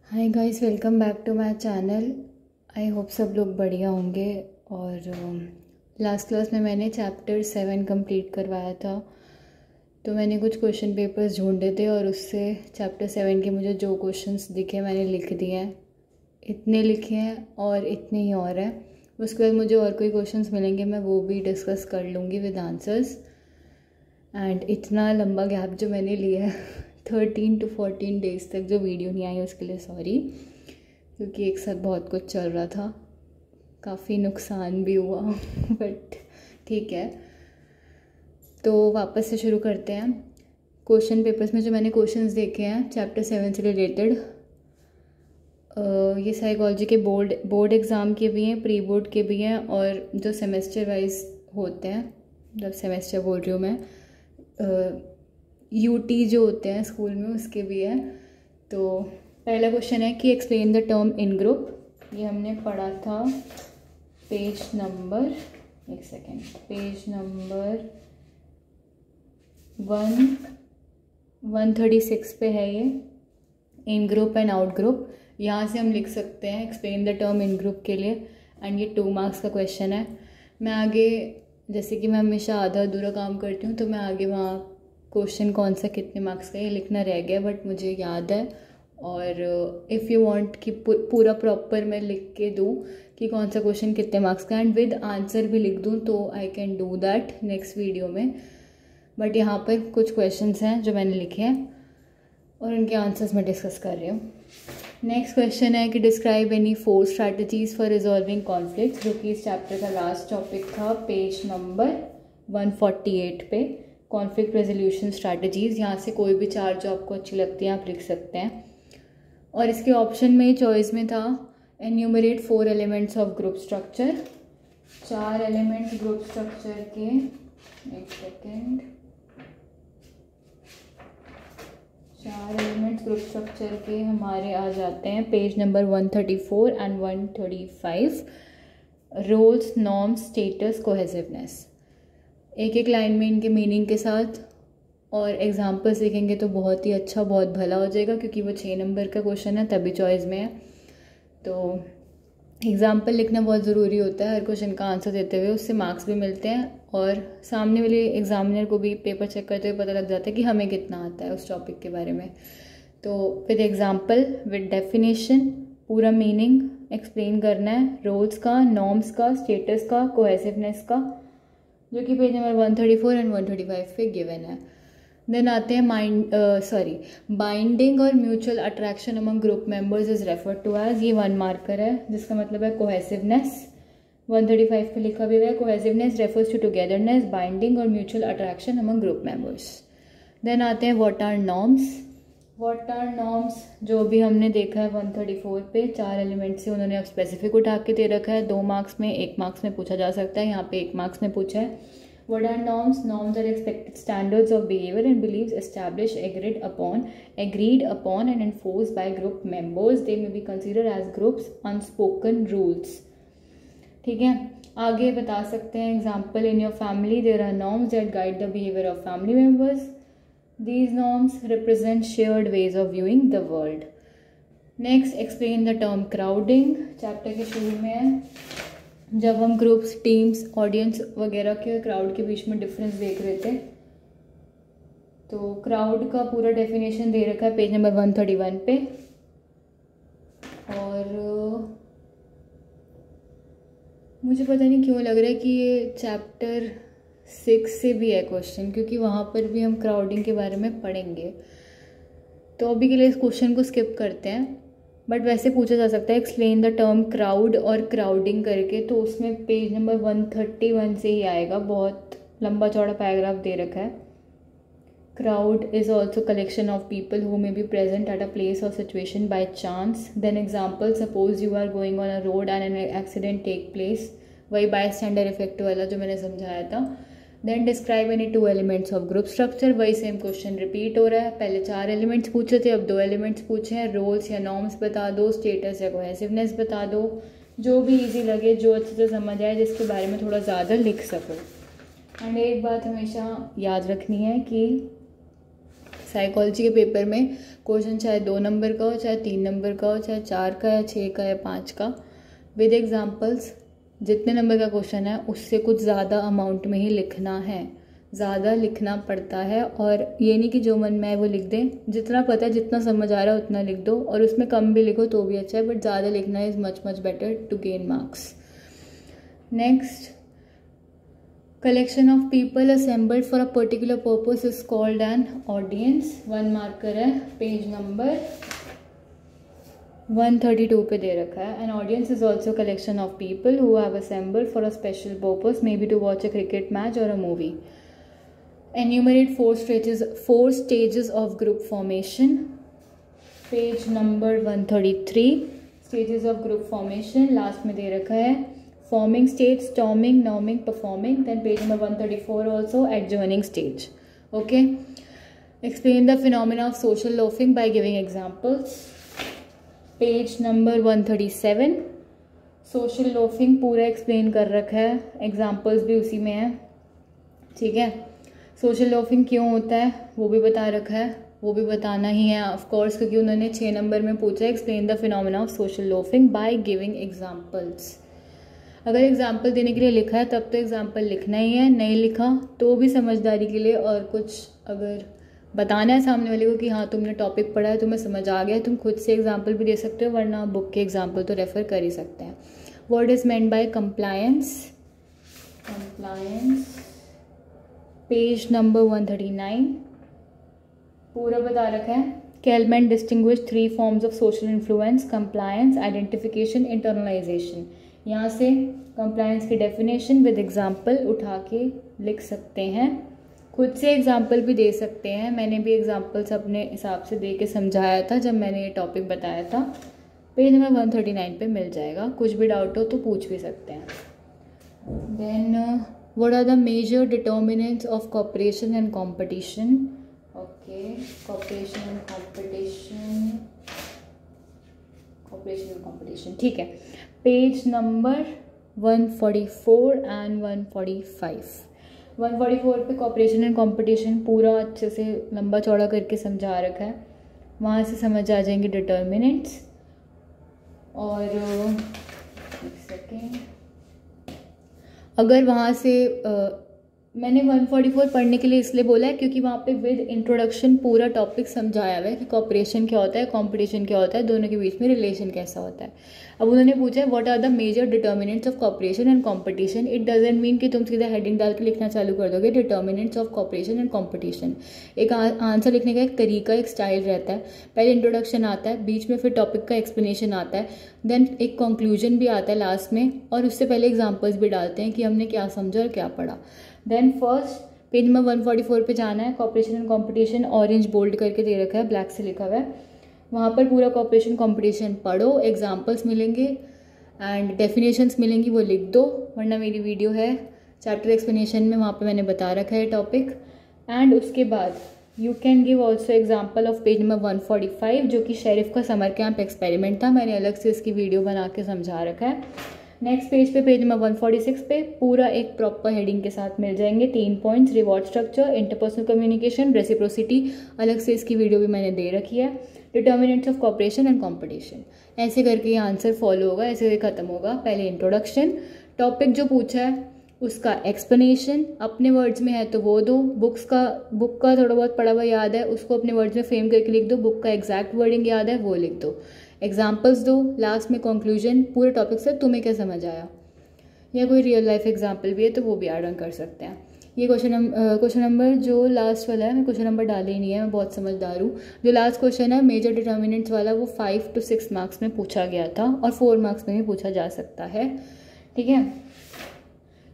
Hi guys, welcome back to my channel. I hope सब लोग बढ़िया होंगे। और लास्ट क्लास में मैंने चैप्टर 7 कंप्लीट करवाया था, तो मैंने कुछ क्वेश्चन पेपर्स ढूंढे थे और उससे चैप्टर 7 के मुझे जो क्वेश्चंस दिखे मैंने लिख दिए हैं। इतने लिखे हैं और इतने ही और हैं। उसके बाद मुझे और कोई क्वेश्चंस मिलेंगे, मैं वो भी डिस्कस कर लूँगी विद आंसर्स। एंड इतना लंबा गैप जो मैंने लिया है 13 to 14 डेज़ तक जो वीडियो नहीं आई उसके लिए सॉरी, क्योंकि एक साथ बहुत कुछ चल रहा था, काफ़ी नुकसान भी हुआ बट ठीक है। तो वापस से शुरू करते हैं। क्वेश्चन पेपर्स में जो मैंने क्वेश्चंस देखे हैं चैप्टर 7 से रिलेटेड, ये साइकोलॉजी के बोर्ड एग्ज़ाम के भी हैं, प्री बोर्ड के भी हैं, और जो सेमेस्टर वाइज होते हैं, मतलब सेमेस्टर बोल रही हूँ मैं, यूटी जो होते हैं स्कूल में उसके भी है। तो पहला क्वेश्चन है कि explain the term in group. ये हमने पढ़ा था पेज नंबर 136 पे है ये, इन ग्रुप एंड आउट ग्रुप। यहाँ से हम लिख सकते हैं explain the term in group के लिए, एंड ये 2 मार्क्स का क्वेश्चन है। मैं आगे, जैसे कि मैं हमेशा आधा अधूरा काम करती हूँ, तो मैं आगे वहाँ क्वेश्चन कौन सा कितने मार्क्स का ये लिखना रह गया, बट मुझे याद है। और इफ़ यू वांट कि पूरा प्रॉपर मैं लिख के दूँ कि कौन सा क्वेश्चन कितने मार्क्स का एंड विद आंसर भी लिख दूँ, तो I can do that next video में। बट यहाँ पर कुछ क्वेश्चंस हैं जो मैंने लिखे हैं और उनके आंसर्स मैं डिस्कस कर रही हूँ। नेक्स्ट क्वेश्चन है कि describe any 4 strategies for resolving conflict, जो कि इस चैप्टर का लास्ट टॉपिक था, पेज नंबर 148 पे, कॉन्फ्लिक्ट रेजोल्यूशन स्ट्रैटेजीज। यहाँ से कोई भी 4 जो आपको अच्छी लगती हैं आप लिख सकते हैं। और इसके ऑप्शन में चॉइस में था enumerate 4 elements of group structure, 4 elements group structure के, एक सेकेंड, 4 एलिमेंट्स ग्रुप स्ट्रक्चर के हमारे आ जाते हैं page number 134 and 135। Roles, norms, status, cohesiveness. एक एक लाइन में इनके मीनिंग के साथ और एग्जाम्पल्स लिखेंगे तो बहुत ही अच्छा, बहुत भला हो जाएगा, क्योंकि वो 6 नंबर का क्वेश्चन है तभी चॉइस में है। तो एग्जाम्पल लिखना बहुत ज़रूरी होता है हर क्वेश्चन का आंसर देते हुए, उससे मार्क्स भी मिलते हैं और सामने वाले एग्जामिनर को भी पेपर चेक करते हुए पता लग जाता है कि हमें कितना आता है उस टॉपिक के बारे में। तो विद एग्जाम्पल, विद डेफिनेशन, पूरा मीनिंग एक्सप्लेन करना है, रोल्स का, नॉर्म्स का, स्टेटस का, कोहेसिवनेस का, जो कि पेज नंबर 134 एंड 135 पे गिवन है। देन आते हैं बाइंडिंग और mutual attraction among group members is referred to as, ये 1 मार्कर है जिसका मतलब है कोहेसिवनेस। 135 पे लिखा भी हुआ है cohesiveness refers to togetherness, binding और mutual attraction among group members. Then आते हैं what are norms. What are norms जो भी हमने देखा है 134 पे, 4 एलिमेंट से उन्होंने अब स्पेसिफिक उठा के दे रखा है, 2 मार्क्स में, 1 मार्क्स में पूछा जा सकता है, यहाँ पे 1 मार्क्स में पूछा है। What are norms? Norms are expected standards of behavior and beliefs established, agreed upon and enforced by group members. They may be considered as groups unspoken rules. ठीक है, आगे बता सकते हैं example, in your family there are norms that guide the behaviour of family members. These norms represent shared ways of viewing the world. Next, explain the term crowding. Chapter के शुरू में है, जब हम ग्रुप्स, टीम्स, ऑडियंस वगैरह के, crowd के बीच में डिफरेंस देख रहे थे, तो क्राउड का पूरा डेफिनेशन दे रखा है पेज नंबर 131 पे। और मुझे पता नहीं क्यों लग रहा है कि ये चैप्टर 6 से भी है क्वेश्चन, क्योंकि वहाँ पर भी हम क्राउडिंग के बारे में पढ़ेंगे। तो अभी के लिए इस क्वेश्चन को स्किप करते हैं, बट वैसे पूछा जा सकता है एक्सप्लेन द टर्म क्राउड और क्राउडिंग करके, तो उसमें पेज नंबर 131 से ही आएगा, बहुत लंबा चौड़ा पैराग्राफ दे रखा है। Crowd is also collection of people who may be present at a place और situation by chance. Then example, suppose you are going on a road and an accident take place, वही bystander effect वाला जो मैंने समझाया था। Then describe any 2 elements of group structure, वही same question repeat हो रहा है, पहले 4 एलिमेंट्स पूछे थे, अब 2 एलिमेंट्स पूछे हैं। रोल्स या नॉर्म्स बता दो, स्टेटस या कोहेसिवनेस बता दो, जो भी इजी लगे, जो अच्छे से समझ आए, जिसके बारे में थोड़ा ज़्यादा लिख सको। एंड एक बात हमेशा याद रखनी है कि साइकोलॉजी के पेपर में क्वेश्चन चाहे 2 नंबर का हो, चाहे 3 नंबर का हो, चाहे 4 का या 6 का या 5 का, विद एग्जांपल्स, जितने नंबर का क्वेश्चन है उससे कुछ ज़्यादा अमाउंट में ही लिखना है, ज़्यादा लिखना पड़ता है। और ये नहीं कि जो मन में आए वो लिख दें, जितना पता है जितना समझ आ रहा है उतना लिख दो, और उसमें कम भी लिखो तो भी अच्छा है, बट ज़्यादा लिखना is much much better to gain marks. Next, collection of people assembled for a particular purpose is called an audience। 1 marker है, पेज नंबर 132 पे दे रखा है। An audience is also a collection of people who have assembled for a special purpose, maybe to watch a cricket match or a movie। Enumerate 4 stages of group formation। Page number 133, stages of group formation last में दे रखा है। Forming stage, storming, norming, performing। Then page number 134 also adjourning stage। Okay, explain the phenomena of social loafing by giving examples। Page number 137, social loafing पूरा explain कर रखा है, examples भी उसी में है। ठीक है, social loafing क्यों होता है वो भी बता रखा है, वो भी बताना ही है ऑफ कोर्स, क्योंकि उन्होंने 6 नंबर में पूछा है explain the phenomena of social loafing by giving examples. अगर एग्जाम्पल देने के लिए लिखा है तब तो एग्जाम्पल लिखना ही है, नहीं लिखा तो भी समझदारी के लिए, और कुछ अगर बताना है सामने वाले को कि हाँ तुमने टॉपिक पढ़ा है, तुम्हें समझ आ गया, तुम खुद से एग्जाम्पल भी दे सकते हो, वरना बुक के एग्जाम्पल तो रेफर कर ही सकते हैं। What is meant by compliance. Compliance page number 139 पूरा बता रखा है। Kelman distinguished 3 forms of social influence: compliance, identification, internalization। यहाँ से कंप्लायंस की डेफिनेशन विद एग्जाम्पल उठा के लिख सकते हैं, खुद से एग्जाम्पल भी दे सकते हैं। मैंने भी एग्जाम्पल्स अपने हिसाब से दे के समझाया था जब मैंने ये टॉपिक बताया था, पेज नंबर 139 पे मिल जाएगा। कुछ भी डाउट हो तो पूछ भी सकते हैं। Then what are the major determinants of cooperation and competition. Okay, cooperation and competition, cooperation and competition, ठीक है। Page number 144 and 145। 144 पे कॉपरेशन एंड कंपटीशन पूरा अच्छे से लंबा चौड़ा करके समझा रखा है, वहाँ से समझ आ जाएंगे डिटर्मिनेंट्स। और एक सेकेंड, अगर वहाँ से मैंने 144 पढ़ने के लिए इसलिए बोला है क्योंकि वहाँ पे विद इंट्रोडक्शन पूरा टॉपिक समझाया हुआ है कि कॉपरेशन क्या होता है, कंपटीशन क्या होता है, दोनों के बीच में रिलेशन कैसा होता है। अब उन्होंने पूछा है what are the major determinants of cooperation and competition. It doesn't mean कि तुम सीधा हेडिंग डाल के लिखना चालू कर दोगे determinants of cooperation and competition. एक आंसर लिखने का एक तरीका, एक स्टाइल रहता है। पहले इंट्रोडक्शन आता है, बीच में फिर टॉपिक का एक्सप्लेनेशन आता है, देन एक कंक्लूजन भी आता है लास्ट में, और उससे पहले एग्जाम्पल्स भी डालते हैं कि हमने क्या समझा और क्या पढ़ा। देन फर्स्ट पेज नंबर 144 पे जाना है। Cooperation and competition orange bold करके दे रखा है, ब्लैक से लिखा हुआ है, वहाँ पर पूरा कॉपरेशन कंपटीशन पढ़ो, एग्जाम्पल्स मिलेंगे एंड डेफिनेशंस मिलेंगी, वो लिख दो, वरना मेरी वीडियो है चैप्टर एक्सप्लेनेशन में, वहाँ पे मैंने बता रखा है टॉपिक। एंड उसके बाद you can give also example of page number 145 जो कि शेरिफ का समर कैंप एक्सपेरिमेंट था, मैंने अलग से इसकी वीडियो बना के समझा रखा है। नेक्स्ट पेज पे पेज नंबर 146 पे पूरा एक प्रॉपर हेडिंग के साथ मिल जाएंगे 3 points: reward structure, interpersonal communication, reciprocity, अलग से इसकी वीडियो भी मैंने दे रखी है, determinants of cooperation and competition. ऐसे करके ये आंसर फॉलो होगा, ऐसे खत्म होगा। पहले इंट्रोडक्शन, टॉपिक जो पूछा है उसका एक्सप्लेनेशन, अपने वर्ड्स में है तो वो दो, बुक का थोड़ा बहुत पढ़ा हुआ याद है उसको अपने वर्ड्स में फ्रेम करके लिख दो, बुक का एग्जैक्ट वर्डिंग याद है वो लिख दो, एग्जाम्पल्स दो, लास्ट में कंक्लूजन, पूरे टॉपिक से तुम्हें क्या समझ आया, या कोई रियल लाइफ एग्जाम्पल भी है तो वो भी ऐड ऑन कर सकते हैं। ये क्वेश्चन नंबर जो लास्ट वाला है, मैं क्वेश्चन नंबर डाले ही नहीं है, मैं बहुत समझदार हूँ। जो लास्ट क्वेश्चन है मेजर डिटर्मिनेंट्स वाला, वो 5 to 6 मार्क्स में पूछा गया था और 4 मार्क्स में भी पूछा जा सकता है, ठीक है।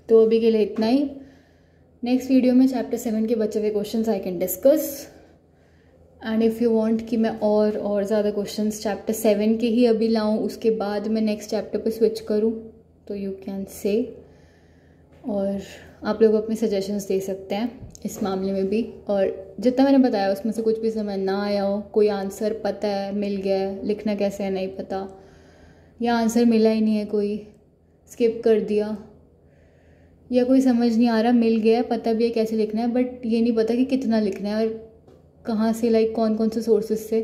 तो अभी के लिए इतना ही। नेक्स्ट वीडियो में चैप्टर 7 के बचे हुए questions I can discuss, and if you want कि मैं और ज़्यादा क्वेश्चंस चैप्टर 7 के ही अभी लाऊं, उसके बाद मैं नेक्स्ट चैप्टर पे स्विच करूं, तो यू कैन से, और आप लोग अपने सजेशंस दे सकते हैं इस मामले में भी। और जितना मैंने बताया उसमें से कुछ भी समझ ना आया हो, कोई आंसर पता है, मिल गया है, लिखना कैसे है नहीं पता, या आंसर मिला ही नहीं है, कोई स्किप कर दिया, या कोई समझ नहीं आ रहा, मिल गया है, पता भी है कैसे लिखना है, बट ये नहीं पता कि कितना लिखना है, और कहाँ से, लाइक कौन कौन से सोर्सेज से।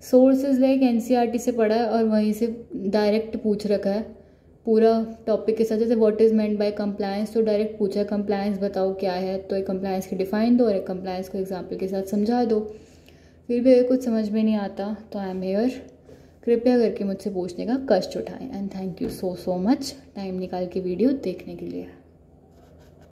सोर्सेज लाइक एनसीईआरटी से पढ़ा है और वहीं से डायरेक्ट पूछ रखा है पूरा टॉपिक के साथ। जैसे what is meant by compliance, तो डायरेक्ट पूछा है कंप्लायंस बताओ क्या है, तो एक कंप्लायंस की डिफाइन दो और एक कंप्लायंस को एग्जाम्पल के साथ समझा दो। फिर भी अगर कुछ समझ में नहीं आता तो आई एम हेयर, कृपया करके मुझसे पूछने का कष्ट उठाएं। And thank you so much time निकाल के वीडियो देखने के लिए।